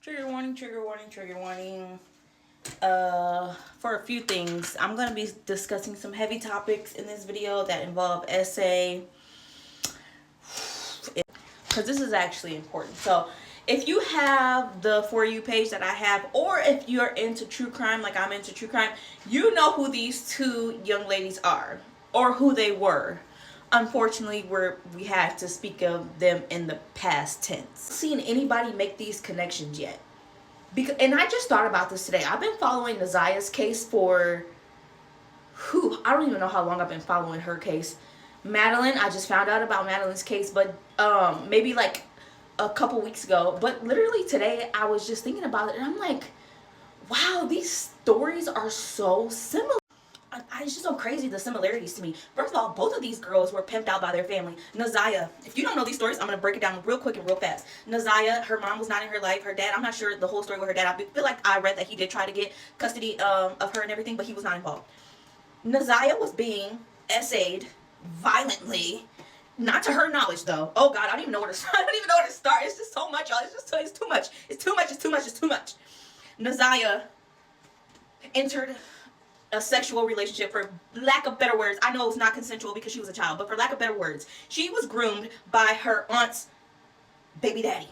Trigger warning, trigger warning, trigger warning. For a few things, I'm going to be discussing some heavy topics in this video that involve essay, because this is actually important. So if you have the For You page that I have, or if you're into true crime like I'm into true crime, you know who these two young ladies are, or who they were. Unfortunately, we had to speak of them in the past tense. Seen anybody make these connections yet? And I just thought about this today. I've been following Naziyah's case for, I don't even know how long I've been following her case. Madelyn, I just found out about Madelyn's case, but maybe like a couple weeks ago. But literally today, I was just thinking about it, and I'm like, wow, these stories are so similar. It's just so crazy, the similarities to me. First of all, both of these girls were pimped out by their family. Naziyah, if you don't know these stories, I'm going to break it down real quick and real fast. Naziyah, her mom was not in her life. Her dad, I'm not sure the whole story with her dad. I feel like I read that he did try to get custody of her and everything, but he was not involved. Naziyah was being essayed violently. Not to her knowledge, though. Oh, God, I don't even know where to start. I don't even know where to start. It's just so much, y'all. It's too much. It's too much. It's too much. It's too much. Naziyah entered a sexual relationship, for lack of better words. I know it's not consensual because she was a child, but for lack of better words, she was groomed by her aunt's baby daddy.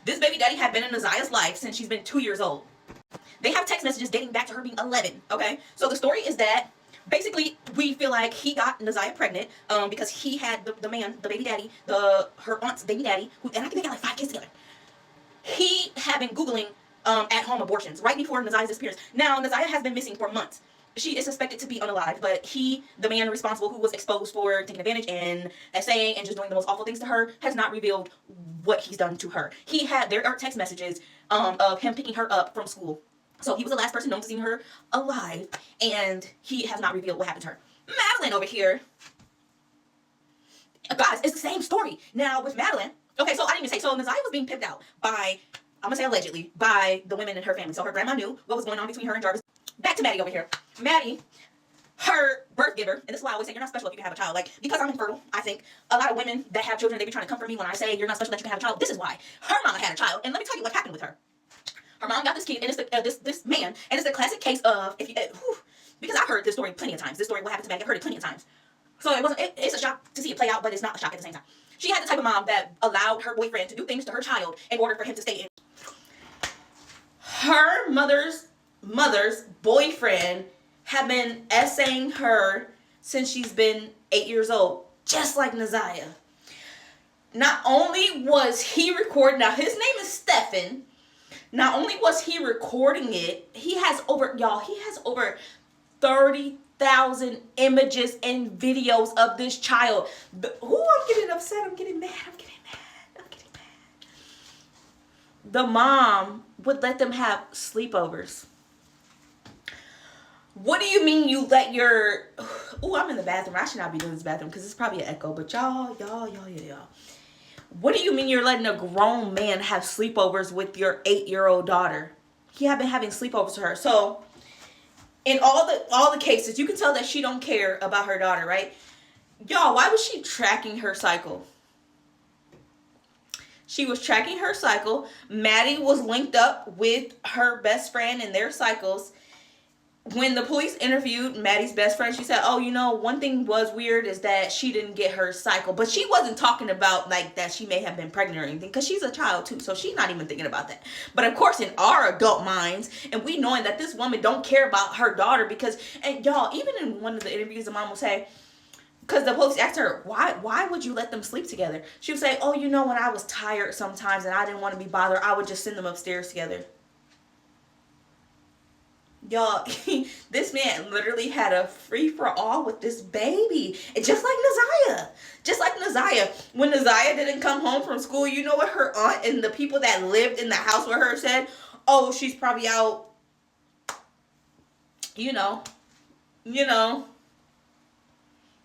This baby daddy had been in Naziyah's life since she's been 2 years old. They have text messages dating back to her being 11, okay? So the story is that basically we feel like he got Naziyah pregnant because he had the man, the baby daddy, her aunt's baby daddy, and I think they got like 5 kids together. He had been Googling at-home abortions right before Naziyah's disappearance. Now, Naziyah has been missing for months. She is suspected to be unalive, but the man responsible who was exposed for taking advantage and essaying and just doing the most awful things to her, has not revealed what he's done to her. There are text messages of him picking her up from school. So he was the last person known to see her alive, and he has not revealed what happened to her. Madelyn over here, guys, it's the same story. Now, with Madelyn, okay, so I didn't even say, so Naziyah was being pimped out by, I'm going to say allegedly, by the women in her family. So her grandma knew what was going on between her and Jarvis. Back to Maddie over here. Maddie, her birth giver, and this is why I always say you're not special if you can have a child. Like, because I'm infertile, I think a lot of women that have children, they be trying to comfort me when I say you're not special that you can have a child. This is why. Her mama had a child, and let me tell you what happened with her. Her mom got this kid, and it's this man, and it's the classic case of, because I've heard this story plenty of times. This story, what happened to Maddie, I've heard it plenty of times. So it's a shock to see it play out, but it's not a shock at the same time. She had the type of mom that allowed her boyfriend to do things to her child in order for him to stay in. Her mother's boyfriend had been essaying her since she's been 8 years old, just like Naziyah. Not only was he recording, now his name is Stephen. Not only was he recording it, he has over 30,000 images and videos of this child. I'm getting upset. I'm getting mad. The mom would let them have sleepovers. What do you mean you let your... I'm in the bathroom. I should not be doing this bathroom because it's probably an echo. But y'all. What do you mean you're letting a grown man have sleepovers with your 8-year-old daughter? He had been having sleepovers to her. So, in all the cases, you can tell that she don't care about her daughter, right? Y'all, why was she tracking her cycle? She was tracking her cycle. Maddie was linked up with her best friend in their cycles. When the police interviewed Maddie's best friend, she said, one thing was weird is that she didn't get her cycle. But she wasn't talking about like that she may have been pregnant or anything, because she's a child too. So she's not even thinking about that. But of course, in our adult minds, and we knowing that this woman don't care about her daughter, because, and y'all, even in one of the interviews, the mom will say, because the police asked her, why would you let them sleep together? She would say, when I was tired sometimes and I didn't want to be bothered, I would just send them upstairs together. Y'all, this man literally had a free-for-all with this baby. And just like Naziyah. When Naziyah didn't come home from school, you know what her aunt and the people that lived in the house with her said? She's probably out,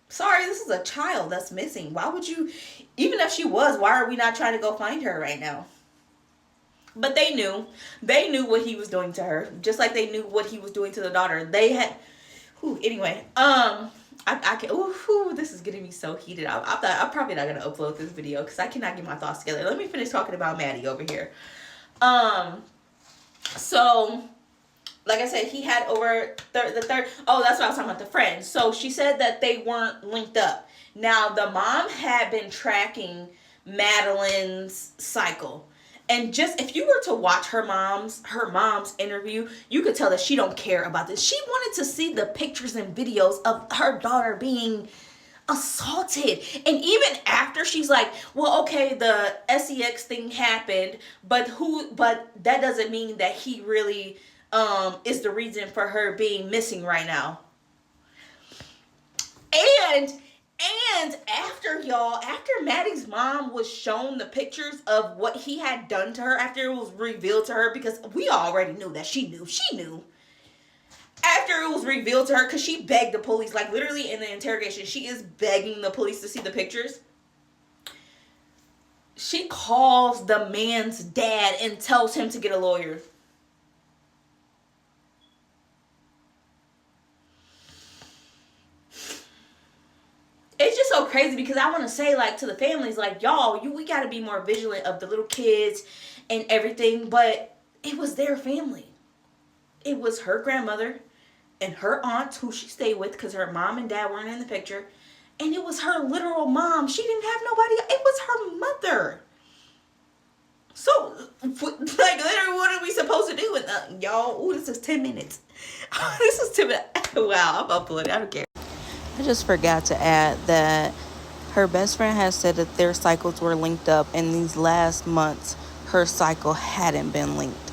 Sorry, this is a child that's missing. Why would you, even if she was, why are we not trying to go find her right now? But they knew what he was doing to her, just like they knew what he was doing to the daughter. They had, anyway, this is getting me so heated. I'm probably not going to upload this video because I cannot get my thoughts together. Let me finish talking about Maddie over here. So like I said, he had over the third. Oh, that's what I was talking about, the friends. So she said that they weren't linked up. Now, the mom had been tracking Madelyn's cycle. And just if you were to watch her mom's interview, you could tell that she don't care about this. She wanted to see the pictures and videos of her daughter being assaulted. And even after, she's like, well, okay, the sex thing happened, but that doesn't mean that he really is the reason for her being missing right now. And after Maddie's mom was shown the pictures of what he had done to her, after it was revealed to her, because we already knew that she knew. After it was revealed to her, because she begged the police, like literally in the interrogation, she is begging the police to see the pictures. She calls the man's dad and tells him to get a lawyer. It's just so crazy, because I want to say, like, to the families, like, y'all, we got to be more vigilant of the little kids and everything, but it was their family. It was her grandmother and her aunt, who she stayed with, because her mom and dad weren't in the picture, and it was her literal mom. She didn't have nobody. It was her mother. So, like, literally, what are we supposed to do? And y'all, this is 10 minutes. This is 10 minutes. Wow, I'm uploading. I don't care. I just forgot to add that her best friend has said that their cycles were linked up, and these last months her cycle hadn't been linked.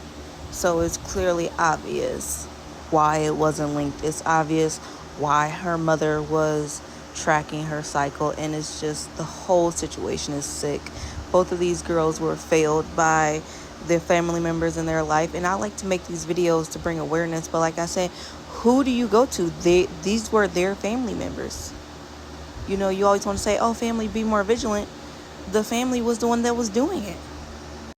So it's clearly obvious why it wasn't linked. It's obvious why her mother was tracking her cycle, and it's just, the whole situation is sick. Both of these girls were failed by their family members in their life, and I like to make these videos to bring awareness, but like I said, who do you go to? These were their family members. You know, you always want to say, oh, family, be more vigilant. The family was the one that was doing it.